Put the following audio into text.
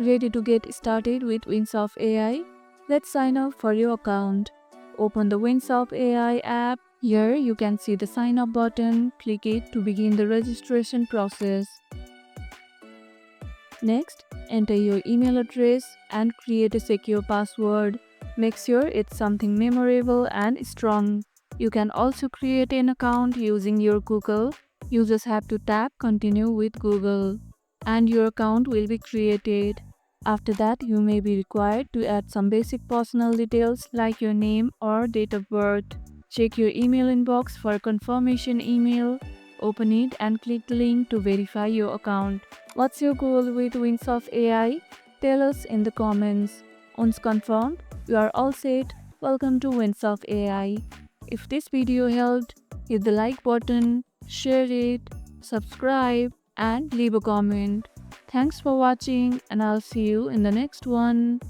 Ready to get started with Windsurf AI? Let's sign up for your account. Open the Windsurf AI app. Here you can see the sign up button. Click it to begin the registration process. Next, enter your email address and create a secure password. Make sure it's something memorable and strong. You can also create an account using your Google. You just have to tap Continue with Google, and your account will be created. After that, you may be required to add some basic personal details like your name or date of birth. Check your email inbox for a confirmation email. Open it and click the link to verify your account. What's your goal with Windsurf AI? Tell us in the comments. Once confirmed, you are all set. Welcome to Windsurf AI. If this video helped, hit the like button, share it, subscribe, and leave a comment. Thanks for watching, and I'll see you in the next one.